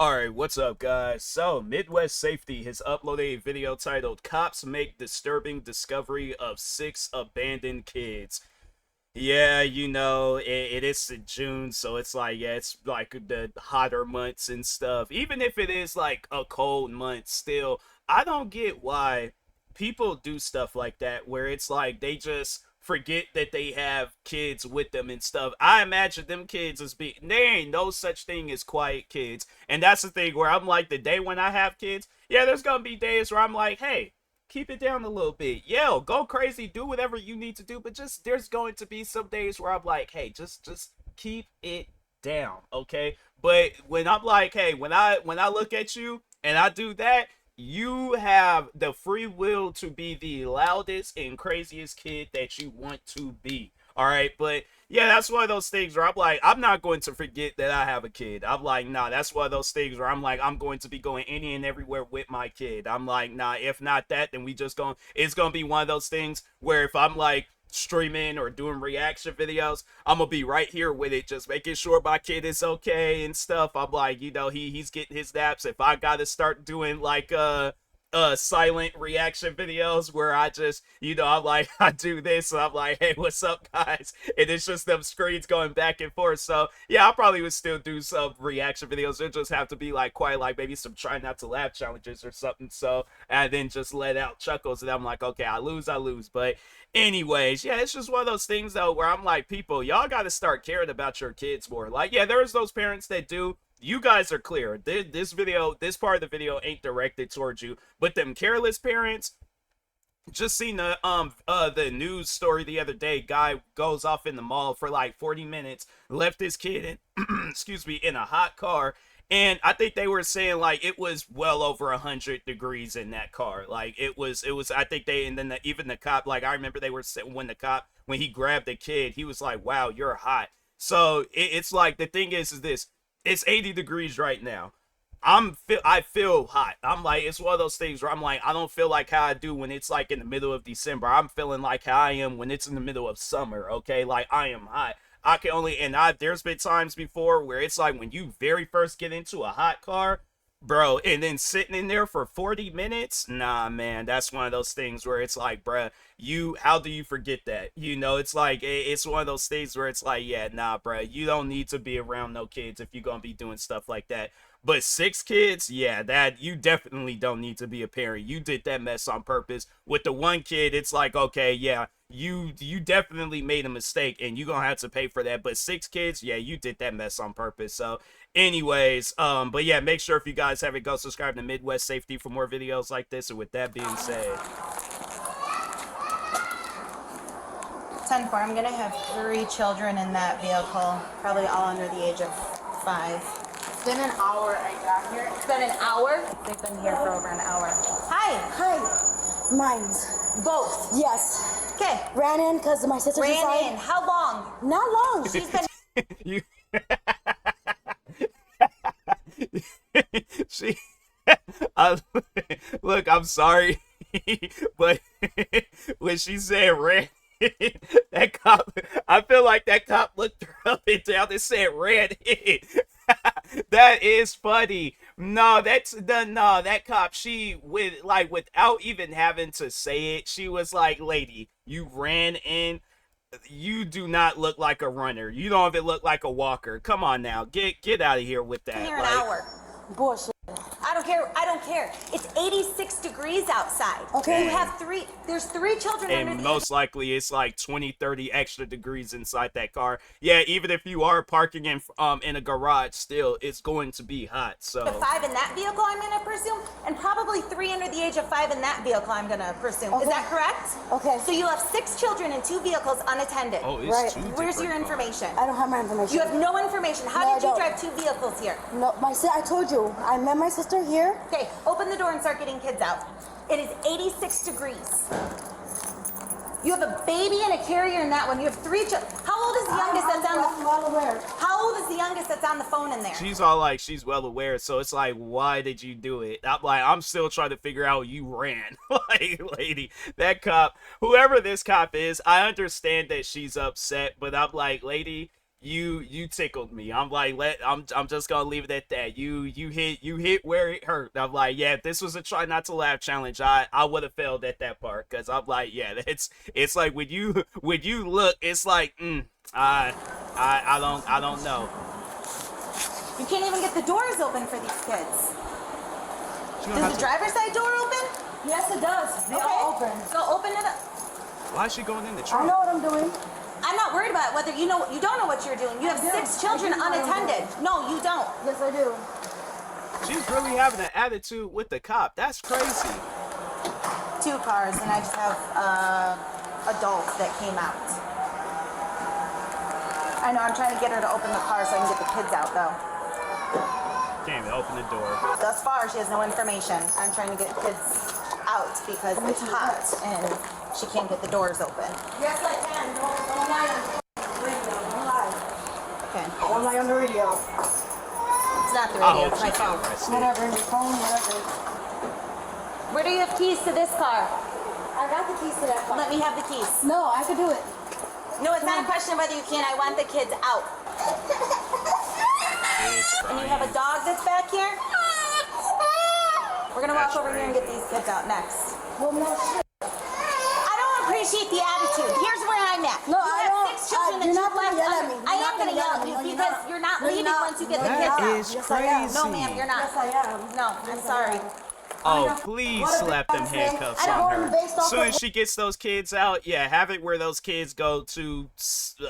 Alright, what's up guys? So, Midwest Safety has uploaded a video titled Cops Make Disturbing Discovery of 6 Abandoned Kids. Yeah, it is in June, so it's like, yeah, it's like the hotter months and stuff. Even if it is like a cold month still, I don't get why people do stuff like that where it's like they just forget that they have kids with them and stuff. I imagine them kids as being, there ain't no such thing as quiet kids. And that's the thing where I'm like, the day when I have kids, yeah, there's gonna be days where I'm like, hey, keep it down a little bit. Yo, go crazy, do whatever you need to do, but just there's going to be some days where I'm like, hey, just keep it down, okay? But when I'm like, hey, when I look at you and I do that, you have the free will to be the loudest and craziest kid that you want to be. All right, but yeah, that's one of those things where I'm like, I'm not going to forget that I have a kid. I'm like, nah, that's one of those things where I'm like, I'm going to be going any and everywhere with my kid. I'm like, nah, if not that, then we just going, it's going to be one of those things where if I'm like streaming or doing reaction videos, I'm gonna be right here with it, just making sure my kid is okay and stuff. I'm like, he's getting his naps. If I gotta start doing like silent reaction videos where I just, I'm like, I do this and I'm like, hey, what's up guys, and it's just them screens going back and forth. So yeah, I probably would still do some reaction videos. It just have to be like quite like maybe some try not to laugh challenges or something, so and then just let out chuckles and I'm like, okay, I lose. But anyways, yeah, it's just one of those things though where I'm like, people, y'all got to start caring about your kids more. Like, yeah, there's those parents that do. You guys are clear. This part of the video ain't directed towards you, but them careless parents, just seen the news story the other day. Guy goes off in the mall for like 40 minutes, left his kid in excuse me, in a hot car, and I think they were saying like it was well over 100 degrees in that car. Like it was I think they, and then even the cop, like I remember they were saying when he grabbed the kid, he was like, wow, you're hot. So it's like, the thing is this, it's 80 degrees right now. I feel hot. I'm like, it's one of those things where I'm like, I don't feel like how I do when it's like in the middle of December. I'm feeling like how I am when it's in the middle of summer. Okay, like I am hot. I can only, and I there's been times before where it's like when you very first get into a hot car, bro, and then sitting in there for 40 minutes. Nah, man, that's one of those things where it's like, bruh, how do you forget that? It's like, it's one of those things where it's like, yeah, nah, bruh, you don't need to be around no kids if you're gonna be doing stuff like that. But 6 kids, yeah, that you definitely don't need to be a parent. You did that mess on purpose. With the one kid, it's like, okay, yeah, you definitely made a mistake and you're gonna have to pay for that. But 6 kids, yeah, you did that mess on purpose. So anyways, but yeah, make sure if you guys haven't, go subscribe to Midwest Safety for more videos like this. And with that being said, 10-4. I'm gonna have 3 children in that vehicle, probably all under the age of 5. It's been an hour I got here. It's been an hour? They've been here for over an hour. Hi. Hi. Mine's. Both. Yes. Okay. Ran in because my sister's inside. Ran in. How long? Not long. She's been... you she I, look, I'm sorry, but when she said ran, that cop, I feel like that cop looked her up and down and said ran in. That is funny. No, that cop, she without even having to say it, she was like, lady, you ran in. You do not look like a runner. You don't even look like a walker. Come on now. Get out of here with that. Here an hour. Bullshit. I don't care. I don't care. It's 86 degrees outside. Okay. You have 3. There's 3 children under And the most likely it's like 20, 30 extra degrees inside that car. Yeah, even if you are parking in a garage, still it's going to be hot. So 5 in that vehicle, I'm gonna presume, and probably 3 under the age of 5 in that vehicle, I'm gonna presume. Okay. Is that correct? Okay. So you'll have 6 children in 2 vehicles unattended. oh, it's Right. two Where's your different cars. information? I don't have my information. You have no information. How No, did you I don't. drive 2 vehicles here? No, I told you. I met my sister here. Okay, open the door and start getting kids out. It is 86 degrees. You have a baby and a carrier in that one. You have 3 children. How old is the youngest that's on I'm well aware. How old is the youngest that's on the phone in there? She's all like, she's well aware, so it's like, why did you do it? I'm like, I'm still trying to figure out you ran. Like, lady, that cop, whoever this cop is, I understand that she's upset, but I'm like, lady, you tickled me. I'm like, I'm just gonna leave it at that. You hit where it hurt. I'm like, yeah, if this was a try not to laugh challenge, I would have failed at that part, because I'm like, yeah, it's like when you look, it's like, I don't know. You can't even get the doors open for these kids. She gonna Does have the to- driver's side door open? Yes, it does. They all open. So open it up. Why is she going in the I trunk? know what I'm doing. I'm not worried about whether you know. You don't know what you're doing. You have I do. 6 children I do know what I'm unattended. No, you don't. Yes, I do. She's really having an attitude with the cop. That's crazy. 2 cars, and I just have adults that came out. I know. I'm trying to get her to open the car so I can get the kids out, though. Can't even open the door. Thus far, she has no information. I'm trying to get kids out because it's hot and she can't get the doors open. Yes, I can. Don't lie on the radio. Don't lie. Okay. Don't lie on the radio. It's not the I radio. hope It's she my phone. can arrest it. Whatever. Your phone, whatever. Where do you have keys to this car? I got the keys to that car. Let me have the keys. No, I could do it. No, it's not a question of whether you can. I want the kids out. It's And you have a crying. dog that's back here? We're gonna walk That's over here and right. get these kids out next. Well, no shit. I don't appreciate the attitude. Here's where I'm at. No, you I have don't. 6 children You're that not you gonna left yell at under- me. I You're am not gonna yell at me. you No, you're because not. you're not No, you're leaving not. once you get No, the you're kids not. out. That is Yes, I am. crazy. No, ma'am, you're not. Yes, I am. No, I'm sorry. Oh, please What a slap them big handcuffs I don't on want her. them based off As soon of- as she gets those kids out, yeah, have it where those kids go to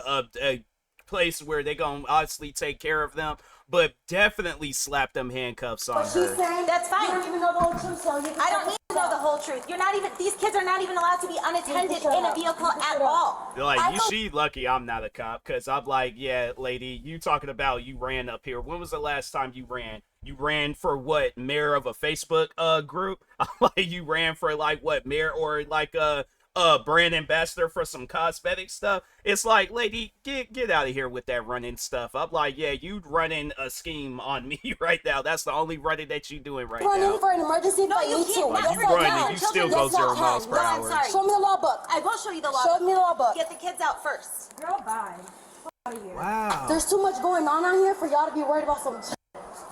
a place where they gonna obviously take care of them, but definitely slap them handcuffs on But she's her. saying That's fine. You don't even know the whole truth, so you can I don't need to know the whole truth. You're not even. These kids are not even allowed to be unattended in a vehicle at all. Like, she lucky I'm not a cop, because I'm like, yeah, lady, you talking about you ran up here. When was the last time you ran? You ran for what, mayor of a Facebook group? Like, you ran for like what, mayor, or like a brand ambassador for some cosmetic stuff? It's like, lady, get out of here with that running stuff. I'm like, yeah, you running a scheme on me right now. That's the only running that you doing right run now. in for an emergency if No, I you need to. can't. Like, That's you not running, allowed. you still Children- go that's not 0 miles per No, I'm hour. sorry. Show me the law book. I will show you the law. Show me the law book. Get the kids out first. Girl, bye. Out of here. Wow. There's too much going on out here for y'all to be worried about some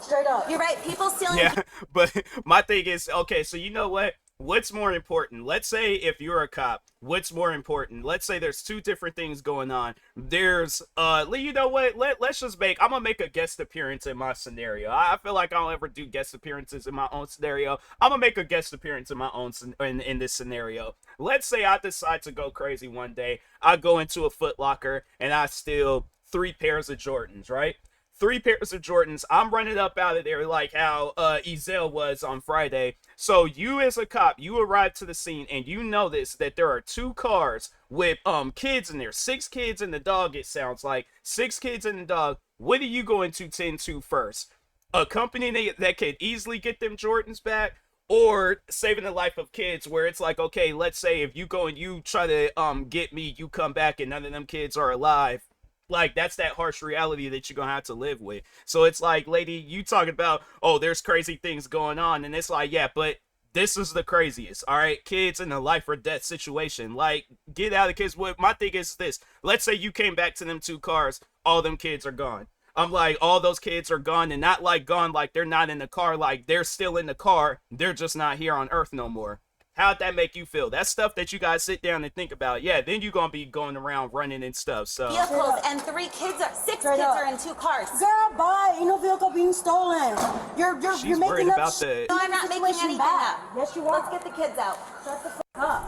straight up. You're right. People stealing. Yeah, but my thing is, okay, so you know what? What's more important? Let's say if you're a cop, what's more important? Let's say there's 2 different things going on. There's, you know what? Let's just I'm gonna make a guest appearance in my scenario. I feel like I don't ever do guest appearances in my own scenario. I'm gonna make a guest appearance in my own, in this scenario. Let's say I decide to go crazy one day. I go into a Foot Locker and I steal 3 pairs of Jordans, right? 3 pairs of Jordans. I'm running up out of there like how Ezel was on Friday. So you as a cop, you arrive to the scene and you notice that there are 2 cars with kids in there. 6 kids and the dog, it sounds like. 6 kids and the dog. What are you going to tend to first? A company that could easily get them Jordans back, or saving the life of kids, where it's like, okay, let's say if you go and you try to get me, you come back and none of them kids are alive. Like, that's that harsh reality that you're gonna have to live with. So it's like, lady, you talking about, oh, there's crazy things going on, and it's like, yeah, but this is the craziest, all right? Kids in a life or death situation. Like, get out of kids. What my thing is this: let's say you came back to them 2 cars, all them kids are gone. I'm like, all those kids are gone, and not like gone like they're not in the car, like they're still in the car, they're just not here on Earth no more. How'd that make you feel? That's stuff that you guys sit down and think about. Yeah, then you're gonna be going around running and stuff. So Vehicles and 3 kids are 6 Straight kids up. are in 2 cars. Girl, bye. Ain't no vehicle being stolen. You're she's making worried up about shit. the. No, I'm not making Situation anything bad. up. Yes, you Let's are. get the kids out. Shut the up.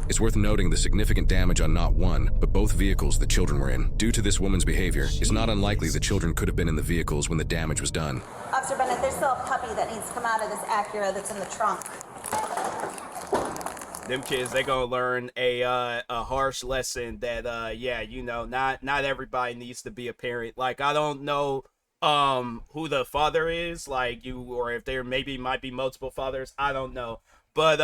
It's worth noting the significant damage on not one, but both vehicles the children were in. Due to this woman's behavior, it's not unlikely the children could have been in the vehicles when the damage was done. Officer Bennett, there's still a puppy that needs to come out of this Acura that's in the trunk. Them kids, they gonna learn a harsh lesson that yeah, you know, not everybody needs to be a parent. Like, I don't know who the father is, like, you, or if there maybe might be multiple fathers, I don't know. But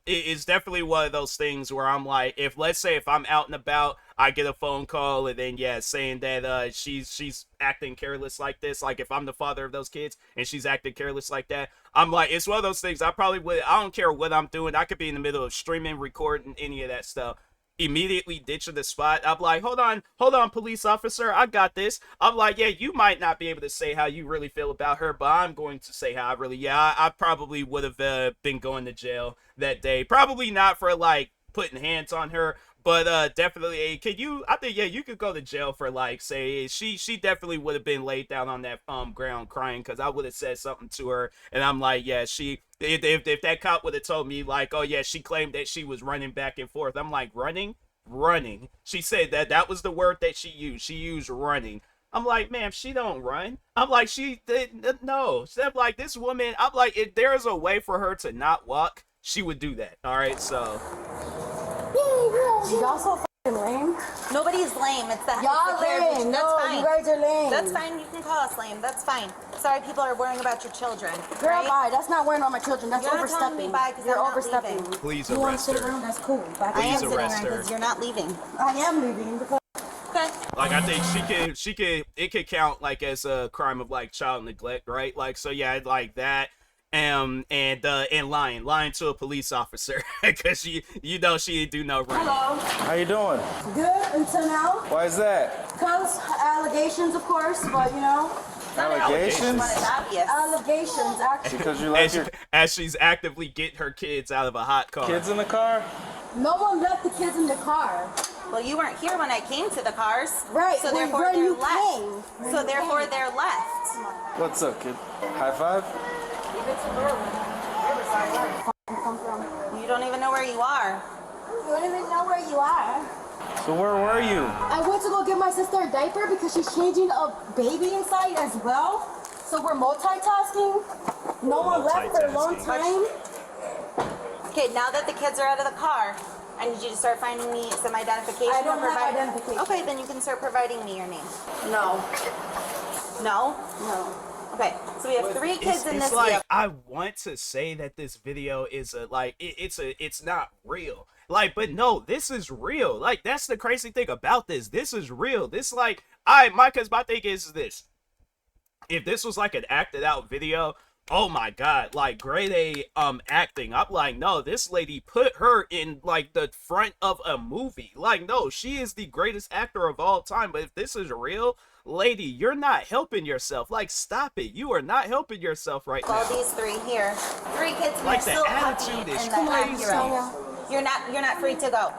it's definitely one of those things where I'm like, if let's say if I'm out and about, I get a phone call and then yeah, saying that she's acting careless like this. Like, if I'm the father of those kids and she's acting careless like that, I'm like, it's one of those things. I probably would. I don't care what I'm doing. I could be in the middle of streaming, recording, any of that stuff. immediately ditching the spot. I'm like, hold on, police officer, I got this. I'm like, yeah, you might not be able to say how you really feel about her, but I'm going to say how I really, yeah, I probably would have been going to jail that day. Probably not for like putting hands on her, but definitely, I think, yeah, you could go to jail for like, say, she definitely would have been laid down on that ground crying, because I would have said something to her, and I'm like, yeah, if that cop would have told me like, oh yeah, she claimed that she was running back and forth, I'm like, running. She said that was the word that she used running. I'm like, ma'am, she don't run. I'm like, no. I'm like, this woman, I'm like, if there's a way for her to not walk, she would do that. All right, so. Y'all so fucking lame. Nobody's lame. It's the Y'all lame. That's No, fine. you guys are lame. That's fine. You can call us lame. That's fine. Sorry, people are worrying about your children. Girl, right? bye. That's not worrying on my children. That's You're not telling overstepping. me bye 'cause You're I'm not overstepping. leaving. Please You want to arrest sit her. around? That's cool. Bye. I am Please sitting arrest around her. because you're not leaving. I am leaving because. Okay. Like, I think it could count like as a crime of like child neglect, right? Like, so yeah, like that. And lying to a police officer, because she didn't do no running. Hello. How you doing? Good until now. Why is that? Because allegations, of course, but you know. Allegations? But it's obvious. Allegations, actually. Because you left your As she's actively getting her kids out of a hot car. kids in the car? No one left the kids in the car. Well, you weren't here when I came to the cars. Right, So when therefore they're you left. came. When So you therefore came. they're left. What's up, kid? High five? Come from. You don't even know where you are. You don't even know where you are. So where were you? I went to go get my sister a diaper because she's changing a baby inside as well. So we're multitasking. No one left for a long time. Okay, now that the kids are out of the car, I need you to start finding me some identification. I don't or have identification. Okay, then you can start providing me your name. No. No? No. Okay, so we have 3 kids in It's this like, vehicle. I want to say that this video is it's not real. Like, but no, this is real. Like, that's the crazy thing about this. This is real. This, like, my thing is this. If this was like an acted out video, oh my god, like grade A acting. I'm like, no, this lady put her in like the front of a movie. Like, no, she is the greatest actor of all time. But if this is real, lady, you're not helping yourself. Like, stop it. You are not helping yourself right All now. these 3 here. 3 kids and Like, you're the still attitude puppy is in the crazy. Acura. You're not free to go.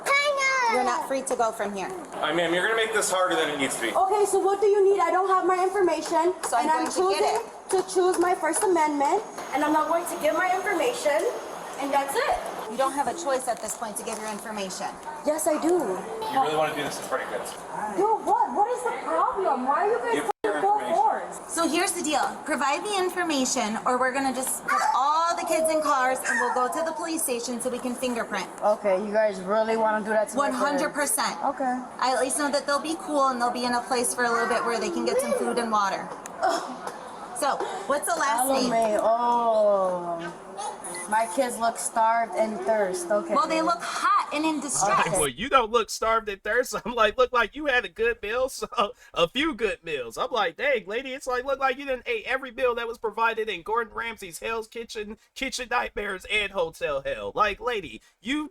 You're not free to go from here. I mean, you're gonna make this harder than it needs to be. Okay, so what do you need? I don't have my information. So I'm and I'm going to get choosing to choose my First Amendment. And I'm not going to give my information. And that's it. You don't have a choice at this point to give your information. Yes, I do. You really want to do this in front of your kids? Dude, what? What is the problem? Why are you guys Give your full information. force? So here's the deal. Provide the information or we're gonna just put all the kids in cars and we'll go to the police station so we can fingerprint. Okay, you guys really want to do that to 100%. Okay. I at least know that they'll be cool and they'll be in a place for a little bit where they can get some food and water. So, what's the last name? Salome, oh. My kids look starved and thirst. Okay. Well, they look hot and in distress. Well, you don't look starved and thirsty. I'm like, look like you had a good meal, so a few good meals. I'm like, dang, lady, it's like, look like you didn't ate every meal that was provided in Gordon Ramsay's Hell's Kitchen, Kitchen Nightmares, and Hotel Hell. Like, lady, do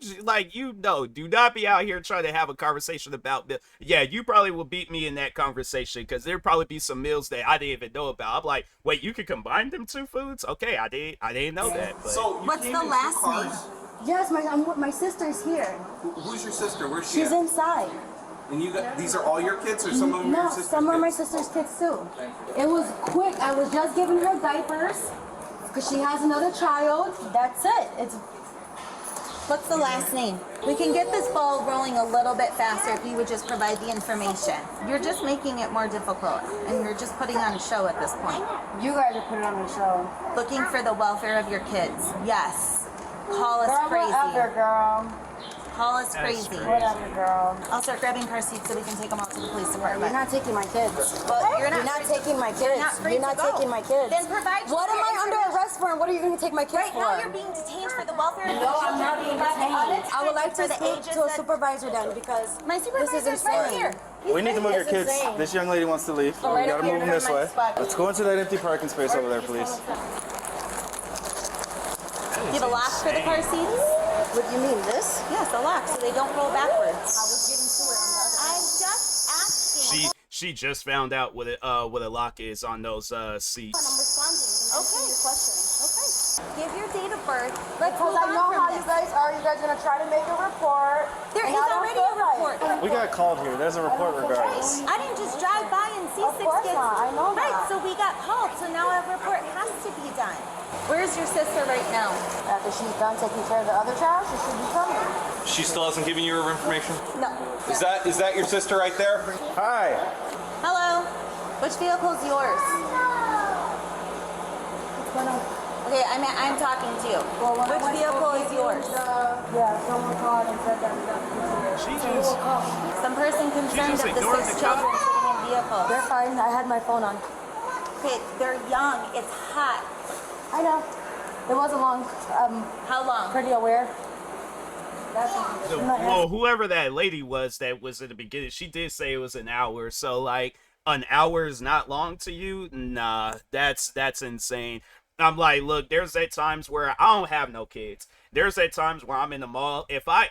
not be out here trying to have a conversation about meal. Yeah, you probably will beat me in that conversation because there'd probably be some meals that I didn't even know about. I'm like, wait, you could combine them 2 foods? Okay, I didn't know that. But. So you What's came the in 2 last cars? name? Yes, my sister's here. Who's your sister? Where's she She's at? inside. And you got these are all your kids, or some of them are No, your sister's some are my kids? sister's kids too. It was quick. I was just giving her diapers because she has another child. That's it. It's What's the last name? We can get this ball rolling a little bit faster if you would just provide the information. You're just making it more difficult, and you're just putting on a show at this point. you guys are putting on a show. Looking for the welfare of your kids. Yes. Call us Girl, crazy. whatever, girl. Call us crazy. Whatever, girl. I'll start grabbing car seats so we can take them out to the police You're department. not taking my kids. Well, you're not free taking my You're kids. not free You're to not go. taking my kids. Then provide. What am I under arrest for? And what are you going to take my kids Right for? now, you're being detained for the welfare of No, your I'm not being children. detained. I would like to For the speak ages to a that- supervisor then because My this is supervisor's right insane. here. We need to move your This is kids. insane. This young lady wants to leave. right We gotta up move here them to this my way. spot. Let's go into that empty parking space over there, please. You have a lock for the car seats? What do you mean, this? Yes, a lock, so they don't roll backwards. I was getting to it on the other I'm just asking. She just found out what a lock is on those seats. I'm responding. Okay. Your question. Okay. Give your date of birth. Let's Because move I on know from how this. you guys are. You guys are gonna try to make a report. There and is I don't already feel a report. right. We got called here. There's a report regardless. I didn't just drive by and see Of 6 course kids. not. I know Right, that. so we got called, so now a report has to be done. Where's your sister right now? After she's done taking care of the other child, she should be coming. She still hasn't given you her information? No. Is that your sister right there? Hi. Hello. Which vehicle is yours? Okay, I'm talking to you. Well, when I Which went to vehicle go is get yours? Yeah, someone called and said that. She just Some person concerned just of the ignored 6 the cop. children sitting in vehicles. They're fine. I had my phone on. Okay, they're young. It's hot. I know. It wasn't long. How long? Pretty aware. That's well, whoever that lady was that was in the beginning, she did say it was an hour. So like an hour is not long to you? Nah, that's insane. I'm like, look, there's at times where I don't have no kids. There's at times where I'm in the mall. If I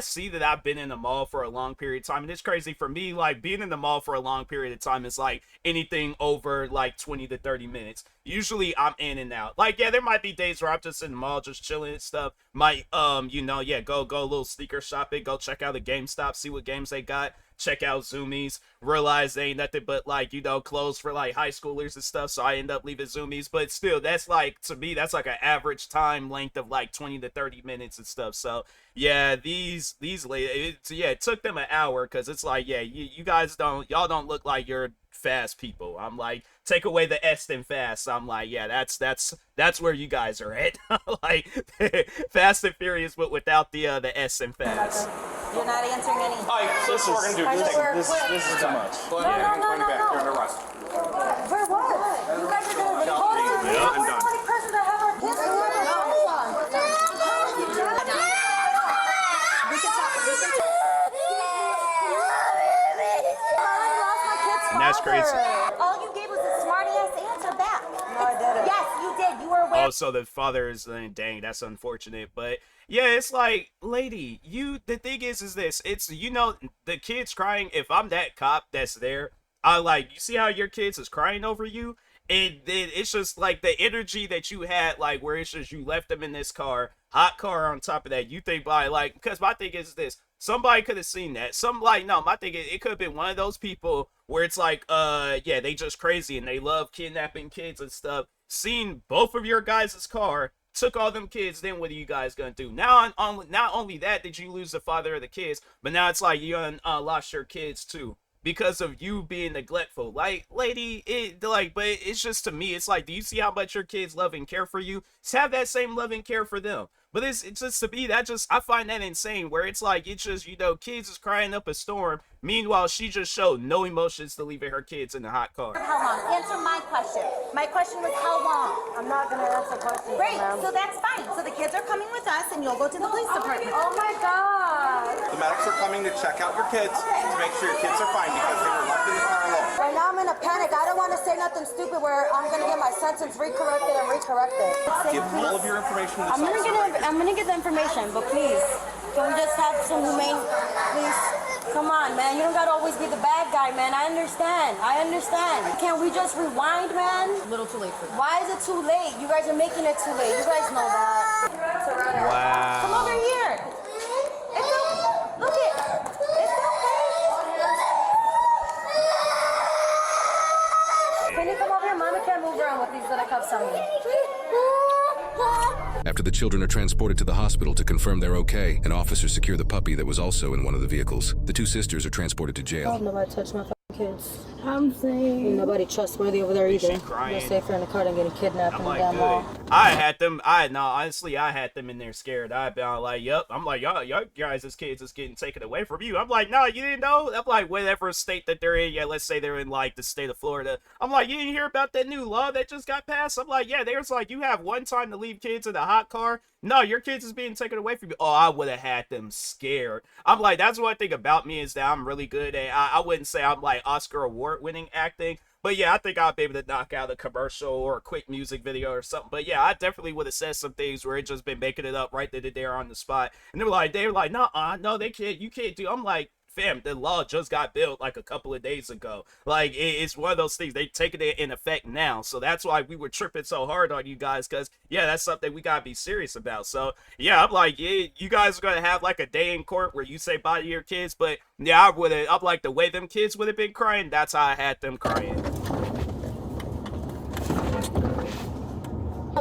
see that I've been in the mall for a long period of time, and it's crazy for me, like being in the mall for a long period of time is like anything over like 20 to 30 minutes. Usually I'm in and out. Like, yeah, there might be days where I'm just in the mall, just chilling and stuff. Might, go a little sneaker shopping, go check out the GameStop, see what games they got. Check out Zoomies, realize they ain't nothing but like, clothes for like high schoolers and stuff. So I end up leaving Zoomies, but still, that's like, to me, that's like an average time length of like 20 to 30 minutes and stuff. So yeah, these it took them an hour. Cause it's like, yeah, you guys y'all don't look like you're fast people. I'm like, take away the S in fast. I'm like, yeah, that's where you guys are at. Like Fast and Furious, but without the S in fast. You're not answering any. All right, so this is what we're going to do. Just take This is too much. Go ahead. No, I'm going back. no. You're under arrest. For what? You guys are gonna No, hold on. yeah, I'm done. The only person that have our kids. And that's crazy. All you gave was a smart ass answer back. No, I didn't. Yes, you did. You were aware. Oh, so the father is dang, that's unfortunate. But yeah, it's like, lady, the thing is this, it's the kids crying. If I'm that cop that's there, I like, you see how your kids is crying over you, and then it's just like the energy that you had, like where it's just you left them in this car, hot car on top of that. You think by like, because my thing is this, somebody could have seen that. My thing is, it could have been one of those people where it's like, yeah, they just crazy and they love kidnapping kids and stuff. Seen both of your guys' car, took all them kids, then what are you guys gonna do? Now, not only that did you lose the father of the kids, but now it's like you lost your kids too because of you being neglectful. Like, lady, but it's just, to me, it's like, do you see how much your kids love and care for you? Just have that same love and care for them. But it's just, to me, I find that insane, where it's like, it's just, kids is crying up a storm. Meanwhile, she just showed no emotions to leaving her kids in the hot car. How long? Answer my question. My question was how long? I'm not gonna answer questions, Great, ma'am. so that's fine. So the kids are coming with us and you'll go to the police department. Oh my God. The medics are coming to check out your kids to make sure your kids are fine because they were left in the car alone. Right now I'm in a panic. I don't want to say nothing stupid where I'm gonna get my sentence recorrected and recorrected. Give all of your information to this officer. I'm gonna get the information, but please, can we just have some humane, please? Come on, man. You don't gotta always be the bad guy, man. I understand. Can we just rewind, man? A little too late for that. Why is it too late? You guys are making it too late. You guys know that. Wow. Come over here. It's okay. Look it. It's okay. Can you come over here? Mommy can't move around with these little cuffs on me. After the children are transported to the hospital to confirm they're okay, an officer secure the puppy that was also in one of the vehicles. The two sisters are transported to jail. Nobody touch my kids. I'm saying. Ain't nobody trustworthy over there either. She crying. They're safer in the car than getting kidnapped I'm in the like, damn good. mall. Honestly, I had them in there scared. I've been like, yep. I'm like, y'all guys' kids is getting taken away from you. I'm like, no, you didn't know? I'm like, whatever state that they're in. Yeah, let's say they're in like the state of Florida. I'm like, you didn't hear about that new law that just got passed? I'm like, yeah, there's like, you have one time to leave kids in a hot car. No, your kids is being taken away from you. Oh, I would have had them scared. I'm like, that's one thing about me is that I'm really good at, I wouldn't say I'm like Oscar award winning acting, But yeah, I think I'll be able to knock out a commercial or a quick music video or something. But yeah, I definitely would have said some things where it just been making it up right then and there on the spot. And they were like, no, they can't, you can't do. I'm like, fam, the law just got built like a couple of days ago. Like, it's one of those things, they taking it in effect now. So that's why we were tripping so hard on you guys, because yeah, that's something we gotta be serious about. So yeah, I'm like, yeah, you guys are gonna have like a day in court where you say bye to your kids. But yeah, I'm like, the way them kids would have been crying, that's how I had them crying.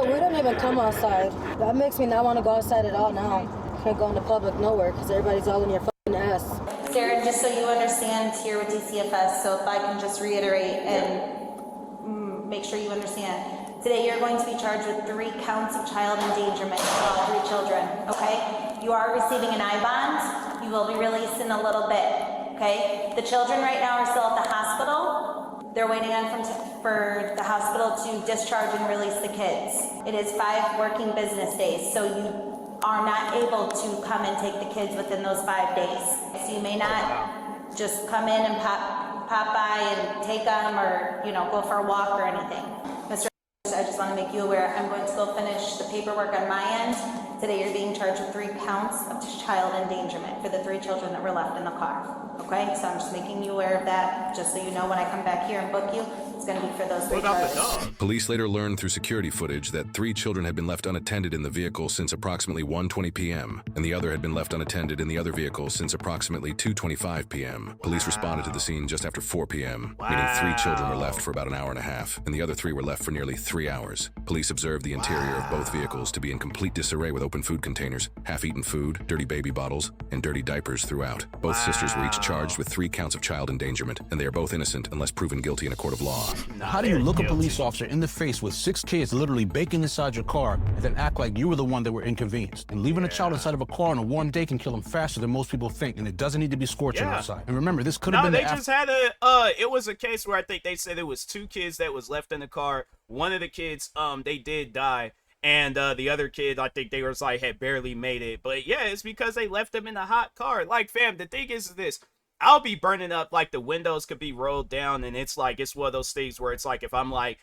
We don't even come outside. That makes me not want to go outside at all now. Can't go into public nowhere because everybody's all in your fucking ass. Sarah, just so you understand, here with DCFS, so if I can just reiterate and make sure you understand. Today you're going to be charged with 3 counts of child endangerment for all 3 children, okay? You are receiving an I-bond. You will be released in a little bit, okay? The children right now are still at the hospital. They're waiting on for the hospital to discharge and release the kids. It is 5 working business days, so you are not able to come and take the kids within those 5 days. So you may not just come in and pop by and take them, or go for a walk or anything. Mr. I just want to make you aware, I'm going to go finish the paperwork on my end. Today you're being charged with 3 counts of child endangerment for the 3 children that were left in the car. Okay, so I'm just making you aware of that, just so you know when I come back here and book you, it's going to be for those 3 charges. Police later learned through security footage that 3 children had been left unattended in the vehicle since approximately 1:20 p.m., and the other had been left unattended in the other vehicle since approximately 2:25 p.m. Police responded to the scene just after 4 p.m., meaning 3 children were left for about an hour and a half, and the other 3 were left for nearly 3 hours. Police observed the interior of both vehicles to be in complete disarray with open food containers, half-eaten food, dirty baby bottles, and dirty diapers throughout. Both sisters were each charged with 3 counts of child endangerment, and they are both innocent unless proven guilty in a court of law. How do you look a police officer in the face with 6 kids literally baking inside your car and then act like you were the one that were inconvenienced? And leaving a child inside of a car on a warm day can kill them faster than most people think, and it doesn't need to be scorching outside. And remember, this could have been they just had it was a case where I think they said it was 2 kids that was left in the car. One of the kids, they did die. And the other kid, I think they was like, had barely made it. But yeah, it's because they left them in a hot car. Like, fam, the thing is this. I'll be burning up, like, the windows could be rolled down, and it's like, it's one of those things where it's like, if I'm like,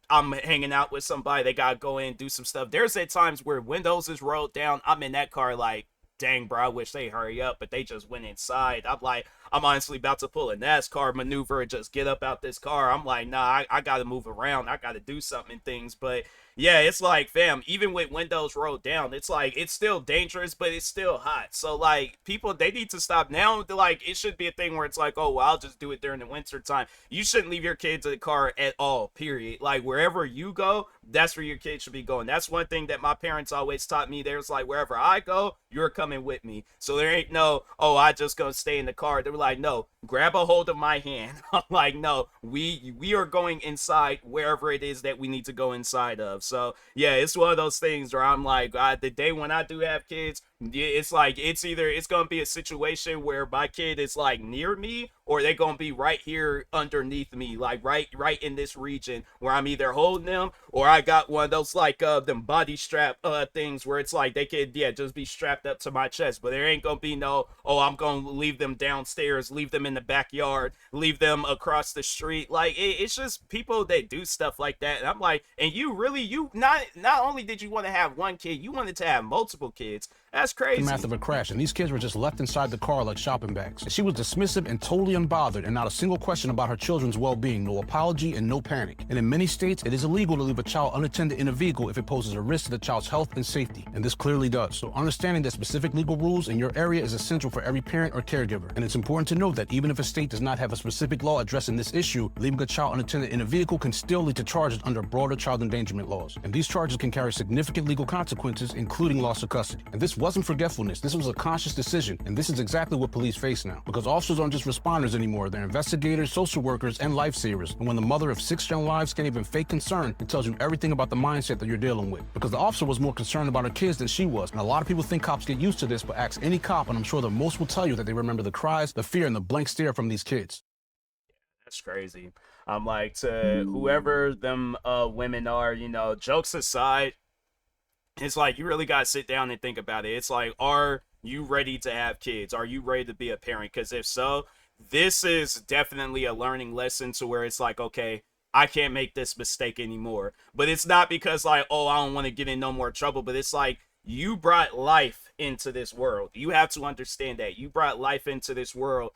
I'm hanging out with somebody, they gotta go in and do some stuff. There's at times where windows is rolled down, I'm in that car like, dang, bro, I wish they hurry up, but they just went inside. I'm like, I'm honestly about to pull a NASCAR maneuver and just get up out this car. I'm like, nah, I gotta move around. I gotta do something and things. But yeah, it's like, fam, even with windows rolled down, it's like, it's still dangerous, but it's still hot. So like, people, they need to stop now. Like, it should be a thing where it's like, oh, well, I'll just do it during the winter time. You shouldn't leave your kids in the car at all, period. Like, wherever you go, that's where your kids should be going. That's one thing that my parents always taught me. There's like, wherever I go, you're coming with me. So there ain't no, oh, I just gonna stay in the car. They were like, no, grab a hold of my hand. I'm like, no, we are going inside wherever it is that we need to go inside of. So yeah, it's one of those things where I'm like, the day when I do have kids, it's like, it's either, it's gonna be a situation where my kid is like near me, or they're gonna be right here underneath me, like right in this region where I'm either holding them, or I got one of those like them body strap things where it's like they could just be strapped up to my chest. But there ain't gonna be no, oh, I'm gonna leave them downstairs, leave them in the backyard, leave them across the street. Like, it's just people that do stuff like that, and I'm like, and you really, you not only did you want to have one kid, you wanted to have multiple kids. That's crazy. The math of a crash, and these kids were just left inside the car like shopping bags. She was dismissive and totally unbothered, and not a single question about her children's well-being, no apology and no panic. And in many states, it is illegal to leave a child unattended in a vehicle if it poses a risk to the child's health and safety, and this clearly does. So understanding the specific legal rules in your area is essential for every parent or caregiver. And it's important to note that even if a state does not have a specific law addressing this issue, leaving a child unattended in a vehicle can still lead to charges under broader child endangerment laws. And these charges can carry significant legal consequences, including loss of custody. And this wasn't forgetfulness. This was a conscious decision, and this is exactly what police face now. Because officers aren't just responders anymore, they're investigators, social workers, and lifesavers. And when the mother of 6 young lives can't even fake concern, it tells you everything about the mindset that you're dealing with. Because the officer was more concerned about her kids than she was. And a lot of people think cops get used to this, but ask any cop, and I'm sure that most will tell you that they remember the cries, the fear, and the blank stare from these kids. That's crazy. I'm like, to whoever them women are, jokes aside, it's like, you really gotta sit down and think about it. It's like, are you ready to have kids? Are you ready to be a parent? Because if so, this is definitely a learning lesson to where it's like, okay, I can't make this mistake anymore. But it's not because like, oh, I don't want to get in no more trouble, but it's like, you brought life into this world. You have to understand that. You brought life into this world.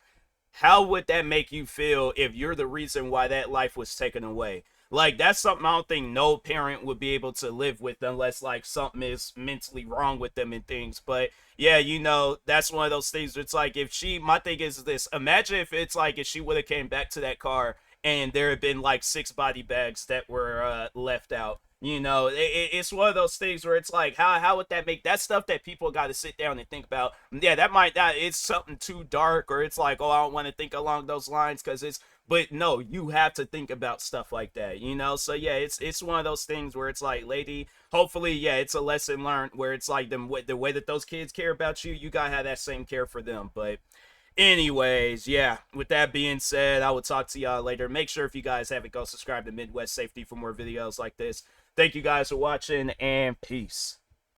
How would that make you feel if you're the reason why that life was taken away? Like, that's something I don't think no parent would be able to live with unless like something is mentally wrong with them and things. But yeah, you know, that's one of those things. It's like, if she, my thing is this, imagine if it's like, if she would have came back to that car and there had been like 6 body bags that were left out. You know, it's one of those things where it's like, how would that make that stuff that people got to sit down and think about? Yeah, that might not, it's something too dark, or it's like, oh, I don't want to think along those lines because it's, but no, you have to think about stuff like that, you know? So yeah, it's one of those things where it's like, lady, hopefully, yeah, it's a lesson learned where it's like the way that those kids care about you, you gotta have that same care for them. But anyways, yeah, with that being said, I will talk to y'all later. Make sure if you guys haven't, go subscribe to Midwest Safety for more videos like this. Thank you guys for watching, and peace.